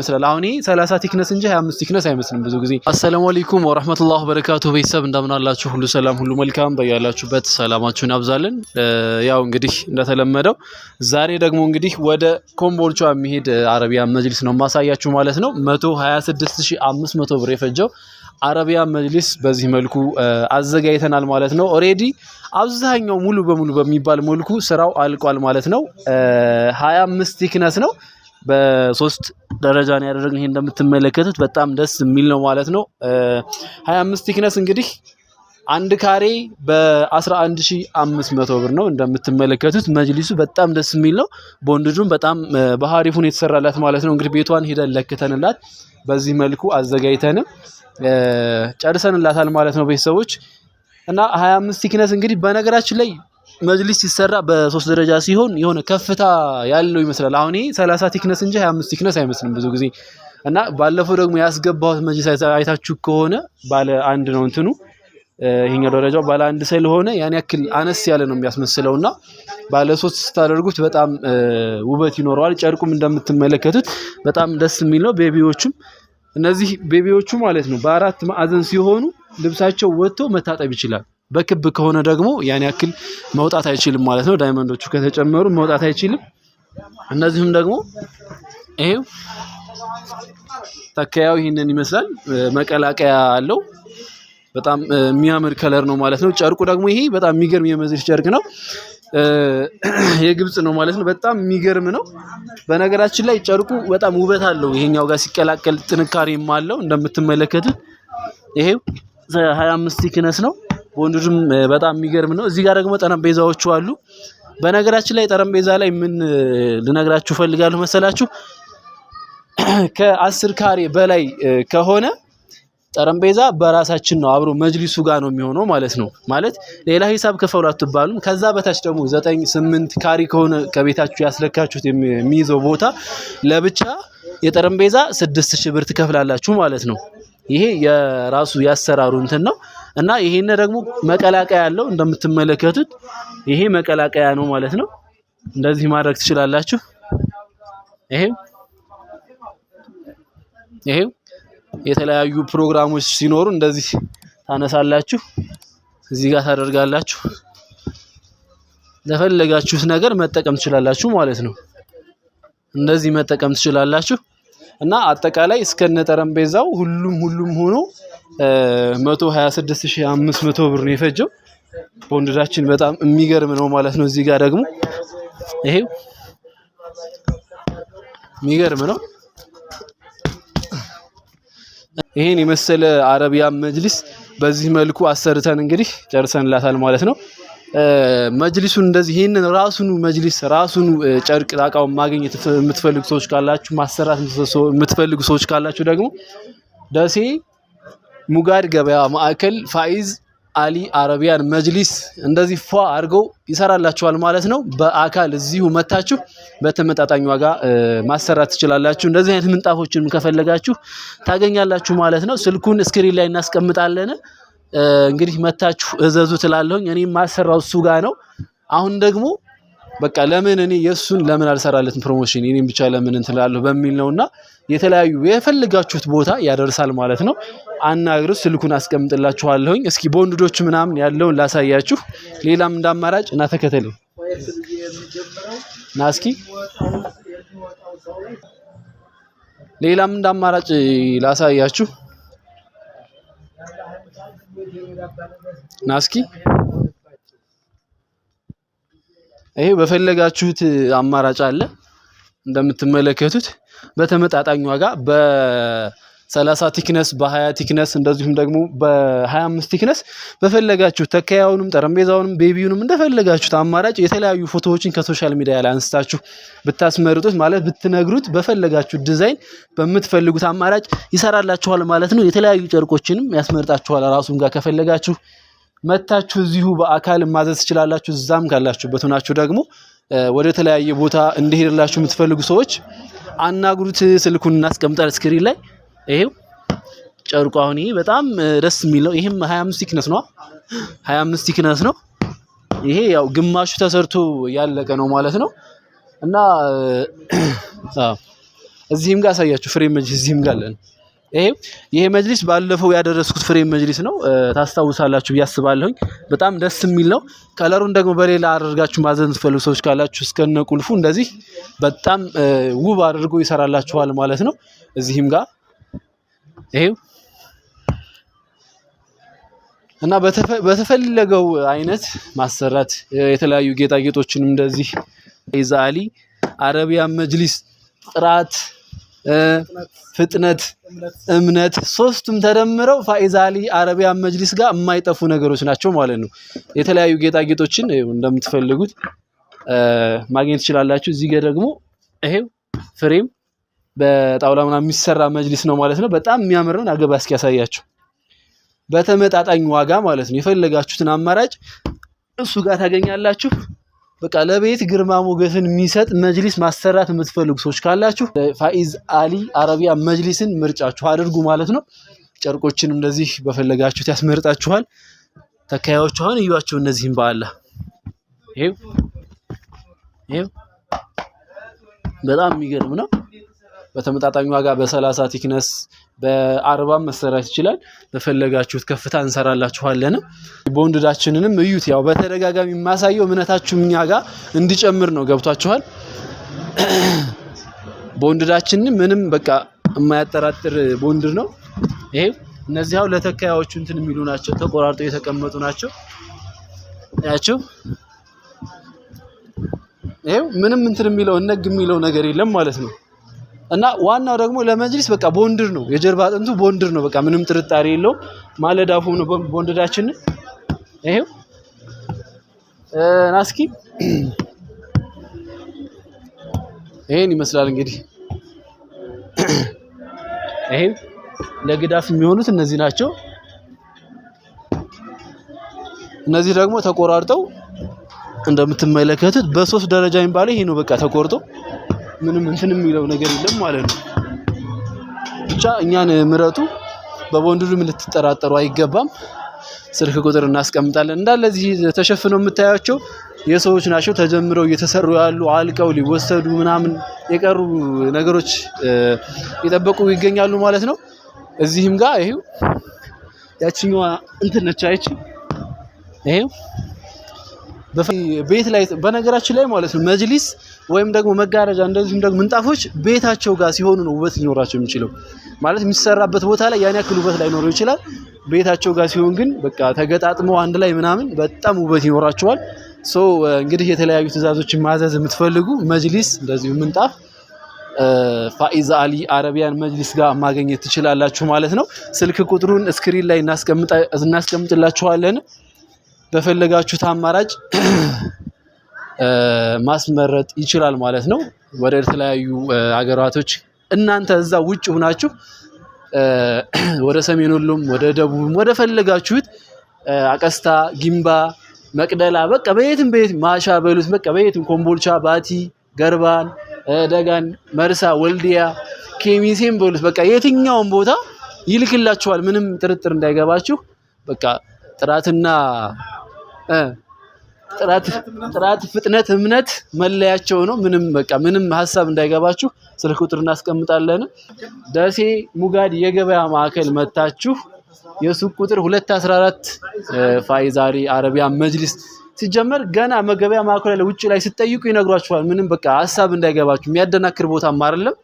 مثلا አሁን 30 ቲክነስ እንጂ 25 ቲክነስ አይመስልም ብዙ ጊዜ አሰላሙ አለይኩም ወራህመቱላሂ ወበረካቱሁ ቤተሰብ እንደምን አላችሁ ሁሉ ሰላም ሁሉ መልካም በያላችሁበት ሰላማችሁን ያብዛልን ያው እንግዲህ እንደተለመደው ዛሬ ደግሞ እንግዲህ ወደ ኮምቦልቻ የሚሄድ አረቢያን መጅሊስ ነው ማሳያችሁ ማለት ነው 126500 ብር የፈጀው አረቢያን መጅሊስ በዚህ መልኩ አዘጋይተናል ማለት ነው ኦሬዲ አብዛኛው ሙሉ በሙሉ በሚባል መልኩ ስራው አልቋል ማለት ነው 25 ቲክነስ ነው በ3 ደረጃ ነው ያደረግነው ይሄ እንደምትመለከቱት በጣም ደስ የሚል ነው ማለት ነው 25 ቲክነስ እንግዲህ አንድ ካሬ በ11500 ብር ነው እንደምትመለከቱት መጅሊሱ በጣም ደስ የሚል ነው ቦንድዱን በጣም በአሪፉ ነው የተሰራላት ማለት ነው እንግዲህ ቤቷን ሄደን ለክተንላት በዚህ መልኩ አዘጋይተን ጨርሰንላታል ማለት ነው ቤተሰቦች እና 25 ቲክነስ እንግዲህ በነገራችን ላይ መጅሊስ ሲሰራ በ3 ደረጃ ሲሆን የሆነ ከፍታ ያለው ይመስላል አሁን 30 ቲክነስ እንጂ 25 ቲክነስ አይመስልም ብዙ ጊዜ እና ባለፈው ደግሞ ያስገባው መጅሊስ አይታችሁ ከሆነ ባለ አንድ ነው እንትኑ ይሄኛው ደረጃው ባለ አንድ ስለሆነ ያን ያክል አነስ ያለ ነው የሚያስመስለውና ባለ 3 ስታደርጉት በጣም ውበት ይኖረዋል ጨርቁም እንደምትመለከቱት በጣም ደስ የሚል ነው ቤቢዎቹም እነዚህ ቤቢዎቹ ማለት ነው በአራት ማዕዘን ሲሆኑ ልብሳቸው ወጥቶ መታጠብ ይችላል በክብ ከሆነ ደግሞ ያን ያክል መውጣት አይችልም ማለት ነው ዳይመንዶቹ ከተጨመሩ መውጣት አይችልም እነዚህም ደግሞ ይሄው ተከያው ይሄንን ይመስላል መቀላቀያ አለው በጣም የሚያምር ከለር ነው ማለት ነው ጨርቁ ደግሞ ይሄ በጣም የሚገርም የመጅሊስ ጨርቅ ነው የግብጽ ነው ማለት ነው በጣም የሚገርም ነው በነገራችን ላይ ጨርቁ በጣም ውበት አለው ይሄኛው ጋር ሲቀላቀል ጥንካሬም አለው እንደምትመለከቱት ይሄው 25 ቲክነስ ነው ወንዱም በጣም የሚገርም ነው እዚህ ጋር ደግሞ ጠረጴዛዎቹ አሉ በነገራችን ላይ ጠረጴዛ ላይ ምን ልነግራችሁ ፈልጋለሁ መሰላችሁ ከ10 ካሬ በላይ ከሆነ ጠረጴዛ በራሳችን ነው አብሮ መጅሊሱ ጋር ነው የሚሆነው ማለት ነው ማለት ሌላ ሂሳብ ከፈሉ አትባሉም ከዛ በታች ደግሞ 9 8 ካሬ ከሆነ ከቤታችሁ ያስለካችሁት የሚይዘው ቦታ ለብቻ የጠረጴዛ 6000 ብር ትከፍላላችሁ ማለት ነው ይሄ የራሱ ያሰራሩ እንትን ነው እና ይሄን ደግሞ መቀላቀያ ያለው እንደምትመለከቱት ይሄ መቀላቀያ ነው ማለት ነው እንደዚህ ማድረግ ትችላላችሁ ይሄ የተለያዩ ፕሮግራሞች ሲኖሩ እንደዚህ ታነሳላችሁ እዚህ ጋር ታደርጋላችሁ ለፈለጋችሁት ነገር መጠቀም ትችላላችሁ ማለት ነው እንደዚህ መጠቀም ትችላላችሁ እና አጠቃላይ እስከነ ጠረጴዛው ሁሉም ሆኖ 126500 ብር ነው የፈጀው ቦንዳችን በጣም የሚገርም ነው ማለት ነው እዚህ ጋር ደግሞ ይሄው የሚገርም ነው ይሄን የመሰለ አረቢያን መጅሊስ በዚህ መልኩ አሰርተን እንግዲህ ጨርሰንላታል ማለት ነው መጅሊሱን እንደዚህ ይሄንን ራሱን መጅሊስ ራሱን ጨርቅ ጣቃው ማግኘት የምትፈልጉ ሰዎች ካላችሁ ማሰራት የምትፈልጉ ሰዎች ካላችሁ ደግሞ ደሴ ሙጋድ ገበያ ማዕከል ፋይዝ አሊ አረቢያን መጅሊስ እንደዚህ ፏ አርገው ይሰራላችኋል ማለት ነው በአካል እዚሁ መታችሁ በተመጣጣኝ ዋጋ ማሰራት ትችላላችሁ እንደዚህ አይነት ምንጣፎችን ከፈለጋችሁ ታገኛላችሁ ማለት ነው ስልኩን ስክሪን ላይ እናስቀምጣለን እንግዲህ መታችሁ እዘዙ ትላለሁኝ እኔ ማሰራው እሱ ጋር ነው አሁን ደግሞ በቃ ለምን እኔ የሱን ለምን አልሰራለትም ፕሮሞሽን እኔም ብቻ ለምን እንትላለሁ በሚል ነውና የተለያዩ የፈልጋችሁት ቦታ ያደርሳል ማለት ነው አናግሩ ስልኩን አስቀምጥላችኋለሁኝ እስኪ ቦንዶች ምናምን ያለውን ላሳያችሁ ሌላም እንዳማራጭ እና ተከተለኝ ናስኪ ሌላም እንዳማራጭ ላሳያችሁ ናስኪ ይሄ በፈለጋችሁት አማራጭ አለ እንደምትመለከቱት በተመጣጣኝ ዋጋ በ30 ቲክነስ በ20 ቲክነስ እንደዚሁም ደግሞ በ25 ቲክነስ በፈለጋችሁ ተከያውንም ጠረጴዛውንም ቤቢውንም እንደፈለጋችሁት አማራጭ የተለያዩ ፎቶዎችን ከሶሻል ሚዲያ ላይ አንስታችሁ ብታስመርጡት ማለት ብትነግሩት በፈለጋችሁ ዲዛይን በመትፈልጉት አማራጭ ይሰራላችኋል ማለት ነው የተለያዩ ጨርቆችንም ያስመርጣችኋል ራሱን ጋር ከፈለጋችሁ መታችሁ እዚሁ በአካል ማዘዝ ትችላላችሁ እዛም ካላችሁበት ሆናችሁ ደግሞ ወደ ተለያየ ቦታ እንዲሄድላችሁ የምትፈልጉ ሰዎች አናግሩት ስልኩን እናስቀምጣለን ስክሪን ላይ ይሄው ጨርቁ አሁን ይሄ በጣም ደስ የሚል ነው ይሄም 25 ቲክነስ ነው 25 ቲክነስ ነው ይሄ ያው ግማሹ ተሰርቶ ያለቀ ነው ማለት ነው እና እዚህም ጋር አሳያችሁ ፍሬም መጅሊስ እዚህም ጋር አለን። ይሄ መጅሊስ ባለፈው ያደረስኩት ፍሬም መጅሊስ ነው። ታስታውሳላችሁ ያስባለሁኝ። በጣም ደስ የሚል ነው። ከለሩን ደግሞ በሌላ አድርጋችሁ ማዘዝ የምትፈልጉ ሰዎች ካላችሁ እስከነ ቁልፉ እንደዚህ በጣም ውብ አድርጎ ይሰራላችኋል ማለት ነው። እዚህም ጋር ይሄው እና በተፈለገው አይነት ማሰራት የተለያዩ ጌጣጌጦችንም እንደዚህ ፋኢዝ አሊ አረቢያን መጅሊስ ጥራት፣ ፍጥነት፣ እምነት ሶስቱም ተደምረው ፋኢዝ አሊ አረቢያን መጅሊስ ጋር የማይጠፉ ነገሮች ናቸው ማለት ነው። የተለያዩ ጌጣጌጦችን እንደምትፈልጉት ማግኘት ትችላላችሁ። እዚህ ጋር ደግሞ ይሄው ፍሬም በጣውላ ምናምን የሚሰራ መጅሊስ ነው ማለት ነው። በጣም የሚያምር ነው። አገባ እስኪ ያሳያችሁ በተመጣጣኝ ዋጋ ማለት ነው። የፈለጋችሁትን አማራጭ እሱ ጋር ታገኛላችሁ። በቃ ለቤት ግርማ ሞገስን የሚሰጥ መጅሊስ ማሰራት የምትፈልጉ ሰዎች ካላችሁ ፋኢዝ አሊ አረቢያን መጅሊስን ምርጫችሁ አድርጉ ማለት ነው። ጨርቆችን እንደዚህ በፈለጋችሁት ያስመርጣችኋል። ተካያዮቹ አሁን እዩዋቸው። እነዚህም በአላህ ይሄው በጣም የሚገርም ነው። በተመጣጣኝ ዋጋ በ30 ቲክነስ በ40 መሰራት ይችላል። በፈለጋችሁት ከፍታ እንሰራላችኋለን። ቦንድዳችንንም እዩት። ያው በተደጋጋሚ የማሳየው እምነታችሁ እኛ ጋር እንዲጨምር ነው። ገብቷችኋል? ቦንድዳችንን ምንም በቃ የማያጠራጥር ቦንድ ነው። ይሄ እነዚህ አሁን ለተካያዎቹ እንትን የሚሉ ናቸው። ተቆራርጠው የተቀመጡ ናቸው። ያቸው ይሄው ምንም እንትን የሚለው እነግ የሚለው ነገር የለም ማለት ነው። እና ዋናው ደግሞ ለመጅሊስ በቃ ቦንድር ነው። የጀርባ አጥንቱ ቦንድር ነው። በቃ ምንም ጥርጣሬ የለውም። ማለዳፉ ነው ቦንድዳችን። ይሄው ናስኪ ይሄን ይመስላል እንግዲህ። ይሄው ለግዳፍ የሚሆኑት እነዚህ ናቸው። እነዚህ ደግሞ ተቆራርጠው እንደምትመለከቱት በ3 ደረጃ የሚባለው ይሄ ነው። በቃ ተቆርጦ ምንም እንትን የሚለው ነገር የለም ማለት ነው። ብቻ እኛን ምረጡ። በቦንድዱም ልትጠራጠሩ አይገባም። ስልክ ቁጥር እናስቀምጣለን። እንዳለ እዚህ ተሸፍነው የምታያቸው የሰዎች ናቸው። ተጀምረው እየተሰሩ ያሉ አልቀው ሊወሰዱ ምናምን የቀሩ ነገሮች እየጠበቁ ይገኛሉ ማለት ነው። እዚህም ጋር ይሄው ያቺኛዋ እንትን ነች አይቺ ይሄው ቤት ላይ በነገራችን ላይ ማለት ነው መጅሊስ ወይም ደግሞ መጋረጃ እንደዚህም ደግሞ ምንጣፎች ቤታቸው ጋር ሲሆኑ ነው ውበት ሊኖራቸው የሚችለው። ማለት የሚሰራበት ቦታ ላይ ያን ያክል ውበት ላይኖረው ይችላል። ቤታቸው ጋር ሲሆን ግን በቃ ተገጣጥመው አንድ ላይ ምናምን በጣም ውበት ይኖራቸዋል። እንግዲህ የተለያዩ ትዕዛዞችን ማዘዝ የምትፈልጉ መጅሊስ እንደዚሁ ምንጣፍ ፋኢዝ አሊ አረቢያን መጅሊስ ጋር ማግኘት ትችላላችሁ ማለት ነው። ስልክ ቁጥሩን ስክሪን ላይ እናስቀምጥላችኋለን። በፈለጋችሁት አማራጭ ማስመረጥ ይችላል ማለት ነው። ወደ ተለያዩ ሀገራቶች እናንተ እዛ ውጭ ሆናችሁ ወደ ሰሜን ወሎም ወደ ደቡብም ወደ ፈለጋችሁት አቀስታ፣ ጊምባ፣ መቅደላ በቃ በየትም ማሻ በሉት በቃ በየትም ኮምቦልቻ፣ ባቲ፣ ገርባን፣ ደጋን፣ መርሳ፣ ወልዲያ፣ ኬሚሴም በሉት በቃ የትኛውም ቦታ ይልክላችኋል። ምንም ጥርጥር እንዳይገባችሁ። በቃ ጥራትና ጥራት፣ ፍጥነት፣ እምነት መለያቸው ነው። ምንም ሀሳብ እንዳይገባችሁ ስልክ ቁጥር እናስቀምጣለን። ደሴ ሙጋድ የገበያ ማዕከል መታችሁ የሱቅ ቁጥር 214 ፋኢዝ አሊ አረቢያን መጅሊስ ሲጀመር ገና መገበያ ማዕከል ላይ ውጪ ላይ ስትጠይቁ ይነግሯችኋል። ምንም በቃ ሀሳብ እንዳይገባችሁ የሚያደናክር ቦታም አይደለም።